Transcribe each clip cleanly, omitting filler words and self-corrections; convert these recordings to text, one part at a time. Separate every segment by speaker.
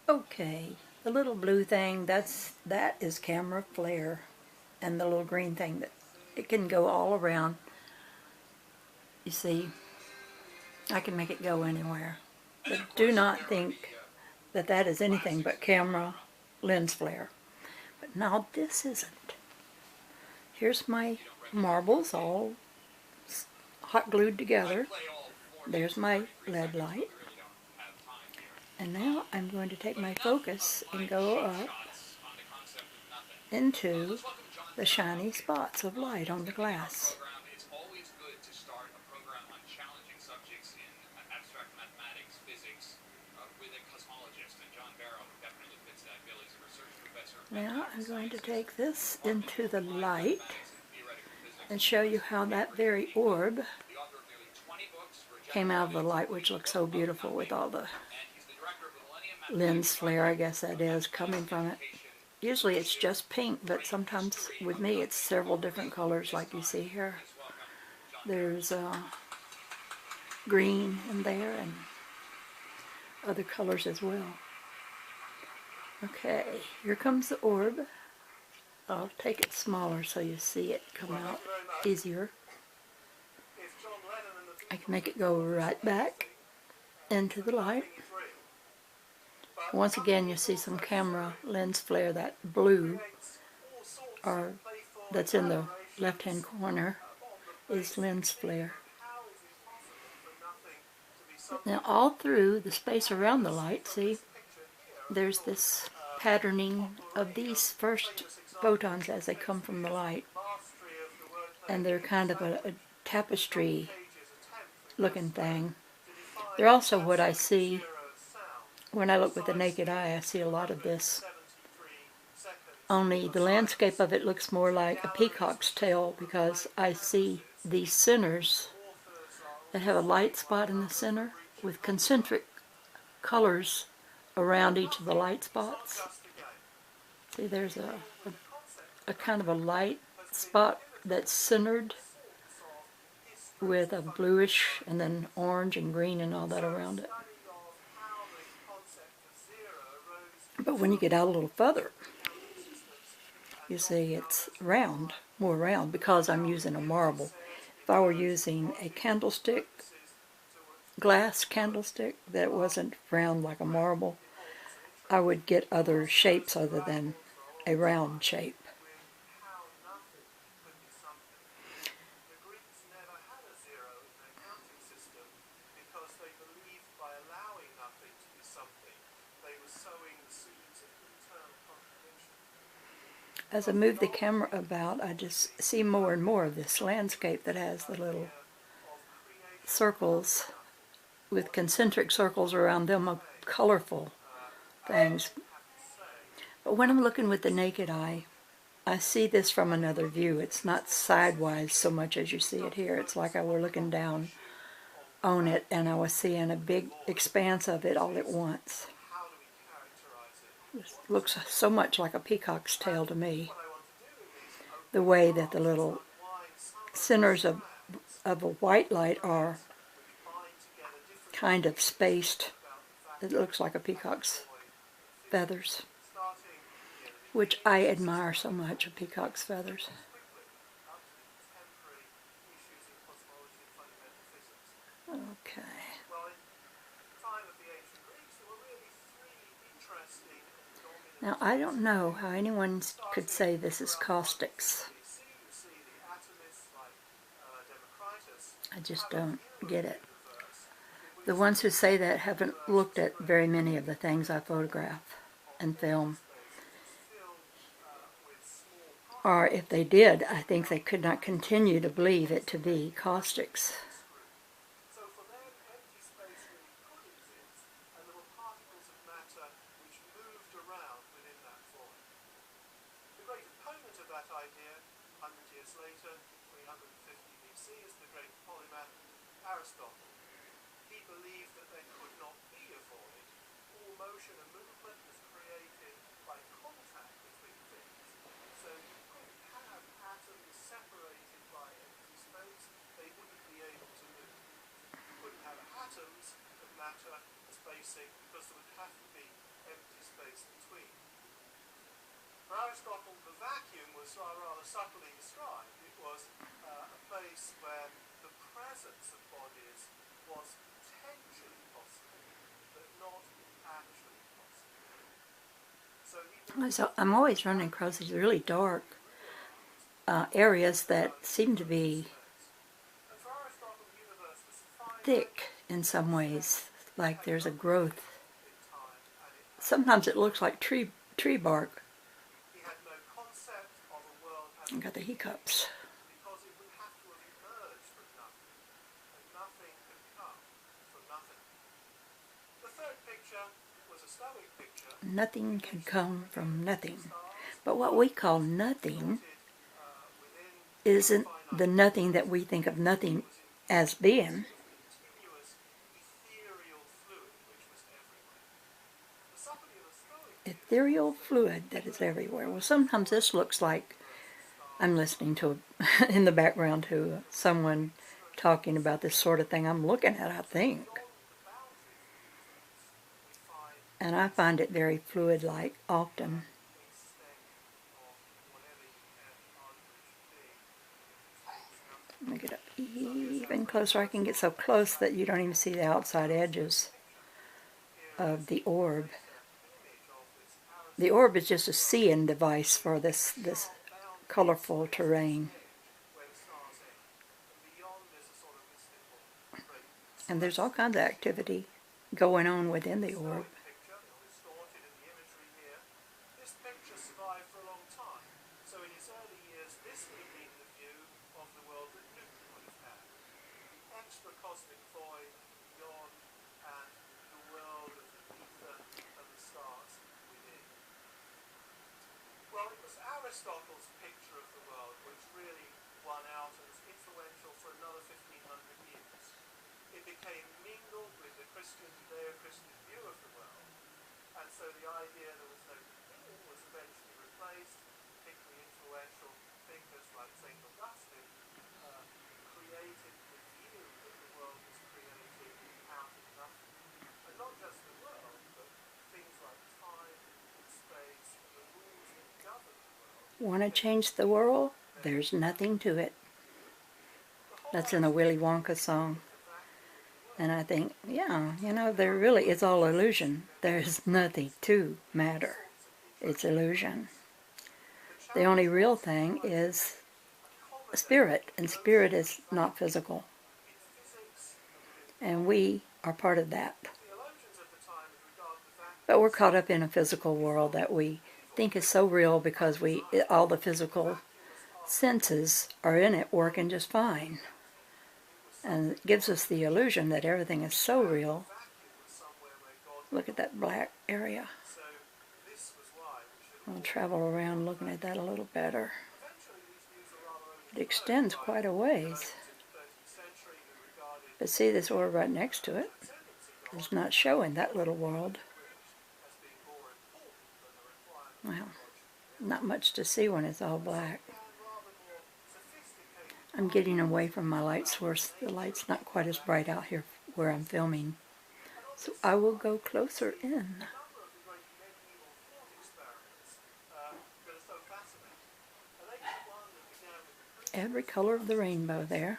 Speaker 1: Okay, the little blue thing, that is camera flare, and the little green thing, that it can go all around. You see, I can make it go anywhere. But do not think that that is anything but camera lens flare. But now this isn't. Here's my marbles all hot glued together. There's my LED light. And now I'm going to take my focus and go up into the shiny spots of light on the glass. Now I'm going to take this into the light and show you how that very orb came out of the light, which looks so beautiful with all the lens flare, I guess that is, coming from it. Usually it's just pink, but sometimes with me it's several different colors like you see here. There's green in there and other colors as well. Okay, here comes the orb. I'll take it smaller so you see it come out easier. I can make it go right back into the light. Once again, you see some camera lens flare. That blue that's in the left-hand corner is lens flare. Now all through the space around the light, see, there's this patterning of these first photons as they come from the light. And they're kind of a tapestry looking thing. They're also what I see when I look with the naked eye. I see a lot of this. Only the landscape of it looks more like a peacock's tail, because I see these centers that have a light spot in the center with concentric colors around each of the light spots. See, there's a kind of a light spot that's centered with a bluish and then orange and green and all that around it. But when you get out a little further, you see it's round, more round, because I'm using a marble. If I were using a candlestick, glass candlestick that wasn't round like a marble, I would get other shapes other than a round shape. As I move the camera about, I just see more and more of this landscape that has the little circles with concentric circles around them of colorful things. But when I'm looking with the naked eye, I see this from another view. It's not sidewise so much as you see it here. It's like I were looking down on it and I was seeing a big expanse of it all at once. It looks so much like a peacock's tail to me. The way that the little centers of a white light are kind of spaced. It looks like a peacock's feathers, which I admire so much, of peacock's feathers. Okay. Now, I don't know how anyone could say this is caustics. I just don't get it. The ones who say that haven't looked at very many of the things I photograph and film. Or if they did, I think they could not continue to believe it to be caustics.
Speaker 2: He believed that there could not be a void. All motion and movement was created by contact between things. So you couldn't have atoms separated by empty space. They wouldn't be able to move. You couldn't have atoms of matter spacing because there would have to be empty space between. For Aristotle, the vacuum was rather subtly described. It was a place where the presence of bodies was potentially possible, but not actually possible. So
Speaker 1: So I'm always running across these really dark areas that seem to be thick in some ways, like there's a growth. Sometimes it looks like tree bark.
Speaker 2: he had no concept of a world
Speaker 1: I got the hiccups.
Speaker 2: because it would have to have emerged from nothing, and nothing could come from nothing. The third picture was a Stoic picture.
Speaker 1: Nothing can come from nothing. But what we call nothing isn't the nothing that we think of nothing as being.
Speaker 2: Continuous ethereal fluid which was everywhere. The subtlety of a Stoic
Speaker 1: Ethereal fluid that is everywhere. Well, sometimes this looks like I'm listening to, in the background, to someone talking about this sort of thing I'm looking at, I think. And I find it very fluid-like often. Let me get up even closer. I can get so close that you don't even see the outside edges of the orb. The orb is just a seeing device for this colorful terrain. And there's all kinds of activity going on within the orb.
Speaker 2: This picture survived for a long time. So in his early years, this would have been the view of the world that Newton would have had. The extra cosmic void beyond and the world of the ether and the stars within. Well, it was Aristotle's picture of the world which really won out and was influential for another 1500 years. It became mingled with the Christian, Judeo-Christian view of the world, and so the idea there was no beginning was eventually replaced. Particularly influential thinkers like St. Augustine created the view that the world was created out of nothing. And not just the world, but things like time and space and the rules that govern the world.
Speaker 1: Want to change the world? There's nothing to it. That's in a Willy Wonka song. And I think, yeah, you know, there really is all illusion. There's nothing to matter. It's illusion. The only real thing is spirit, and spirit is not physical. And we are part of that. But we're caught up in a physical world that we think is so real because all the physical senses are in it working just fine. And it gives us the illusion that everything is so real. Look at that black area. I'll travel around looking at that a little better. It extends quite a ways. But see this orb right next to it? It's not showing that little world. Well, not much to see when it's all black. I'm getting away from my light source. The light's not quite as bright out here where I'm filming. So I will go closer in. Every color of the rainbow there.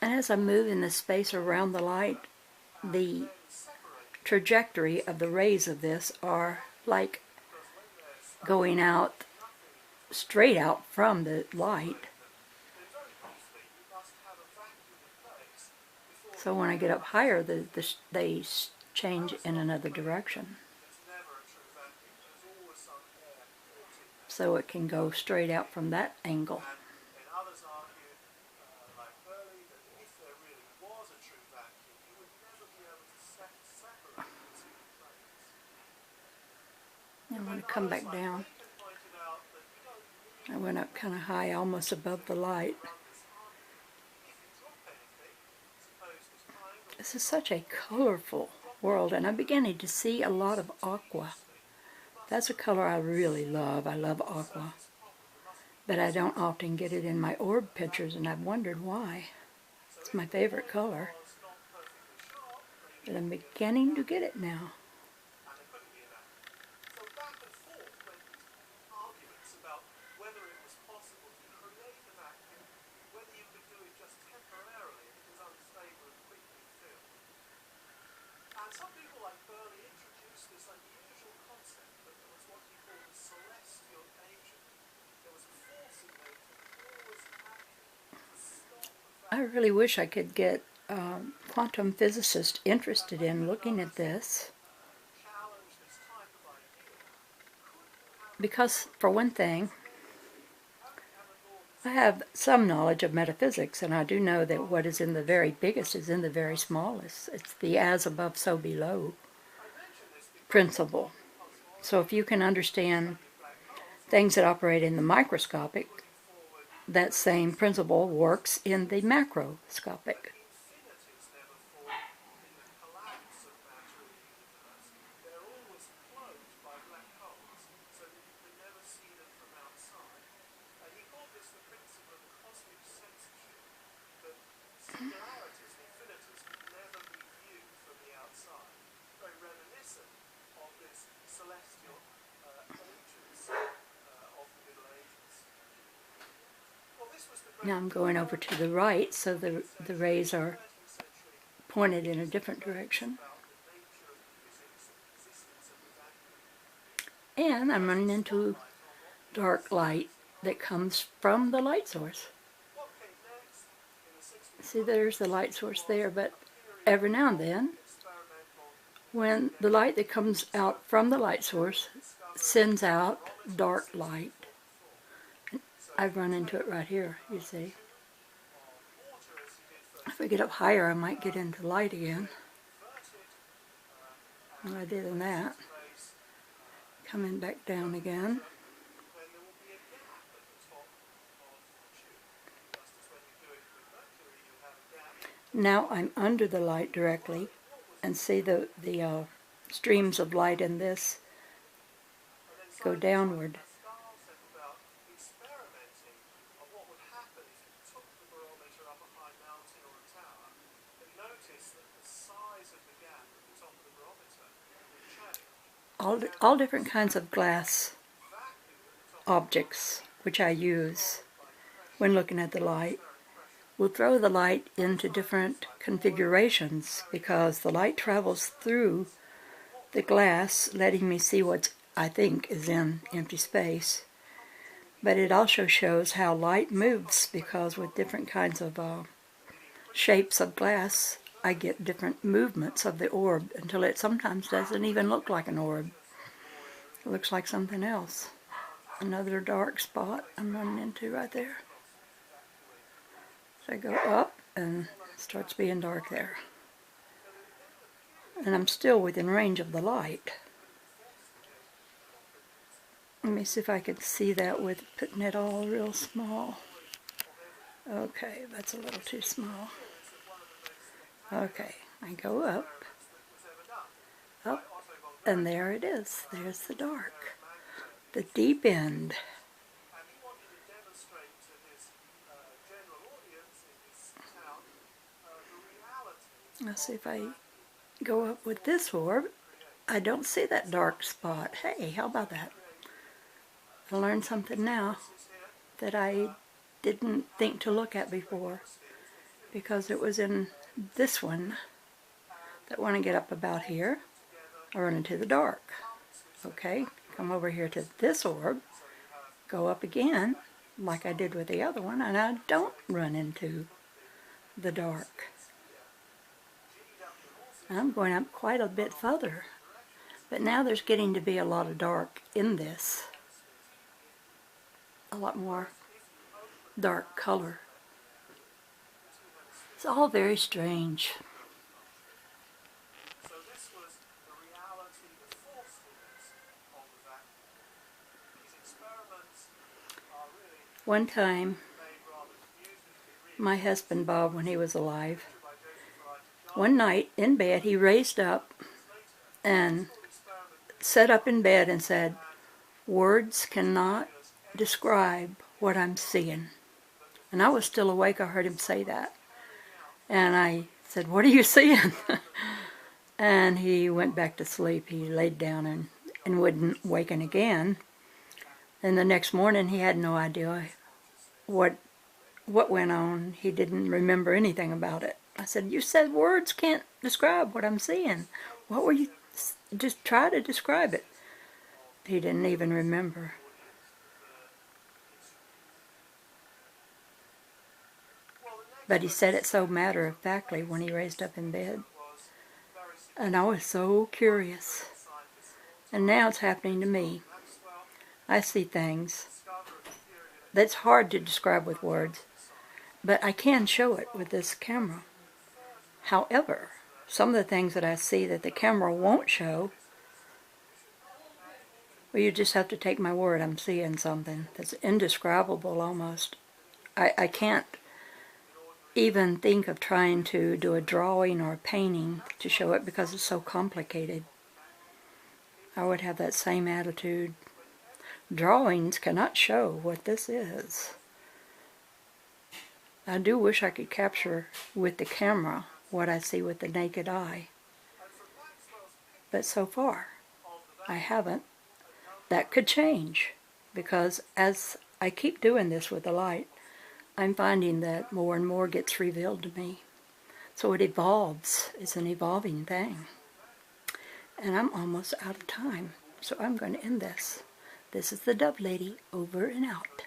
Speaker 1: And as I move in the space around the light, the trajectory of the rays of this are like going out, straight out from the light. So when I get up higher, they change in another direction. So it can go straight out from that angle. I'm going to come back down. I went up kind of high, almost above the light. This is such a colorful world, and I'm beginning to see a lot of aqua. That's a color I really love. I love aqua. but I don't often get it in my orb pictures, and I've wondered why. It's my favorite color, but I'm beginning to get it now.
Speaker 2: And they couldn't be inaccurate. So back and forth went arguments about whether it was possible to create a vacuum, whether you could do it just temporarily if it was unstable and quickly filled. And some people like Berkeley introduced this unusual concept that there was what he called a celestial agent. There was a force in nature that always acted to stop the
Speaker 1: I really wish I could get quantum physicists interested in looking at this,
Speaker 2: challenge this type of idea.
Speaker 1: because for one thing, I have some knowledge of metaphysics, and I do know that what is in the very biggest is in the very smallest. It's the as above, so below principle. So if you can understand things that operate in the microscopic, that same principle works in the macroscopic.
Speaker 2: Infinities never form in the collapse of matter in the universe. They're always closed by black holes, so that you can never see them from outside. And he called this the principle of cosmic censorship, that singularities, infinities, can never be viewed from the outside. Very reminiscent of this celestial agency of the Middle Ages. Well, this was the
Speaker 1: Now I'm going over to the right, so the rays are pointed in a different direction. And I'm running into dark light that comes from the light source. See, there's the light source there, but every now and then, when the light that comes out from the light source sends out dark light, I've run into it right here, you see. If I get up higher, I might get into light again. And I did in that. Coming back down again. Now I'm under the light directly, and see the streams of light in this go downward. All different kinds of glass objects, which I use when looking at the light, will throw the light into different configurations, because the light travels through the glass, letting me see what I think is in empty space. But it also shows how light moves, because with different kinds of shapes of glass, I get different movements of the orb, until it sometimes doesn't even look like an orb. It looks like something else. Another dark spot I'm running into right there. So I go up, and it starts being dark there. And I'm still within range of the light. Let me see if I can see that with putting it all real small. Okay, that's a little too small. Okay, I go up, and there it is. There's the dark, the deep end. Let's see if I go up with this orb. I don't see that dark spot. Hey, how about that? I learned something now that I didn't think to look at before, because it was in this one that when I get up about here, I run into the dark. Okay, come over here to this orb, go up again, like I did with the other one, and I don't run into the dark. I'm going up quite a bit further, but now there's getting to be a lot of dark in this. A lot more dark color. It's all very strange.
Speaker 2: So this was the reality, the forcefulness of the vacuum. These experiments are really
Speaker 1: One time,
Speaker 2: made rather confusing.
Speaker 1: my husband Bob, when he was alive, one night in bed he raised up and sat up in bed and said, "Words cannot describe what I'm seeing. And I was still awake. I heard him say that. And I said, what are you seeing? And he went back to sleep. He laid down and wouldn't waken again. And the next morning he had no idea what went on. He didn't remember anything about it. I said, you said words can't describe what I'm seeing. What were you? Just try to describe it. He didn't even remember. But he said it so matter-of-factly when he raised up in bed. And I was so curious. And now it's happening to me. I see things that's hard to describe with words, but I can show it with this camera. However, some of the things that I see that the camera won't show, well, you just have to take my word. I'm seeing something that's indescribable almost. I can't even think of trying to do a drawing or a painting to show it because it's so complicated. I would have that same attitude. Drawings cannot show what this is. I do wish I could capture with the camera what I see with the naked eye. But so far, I haven't. That could change, because as I keep doing this with the light, I'm finding that more and more gets revealed to me. So it evolves. It's an evolving thing. And I'm almost out of time, so I'm going to end this. This is the Dove Lady, over and out.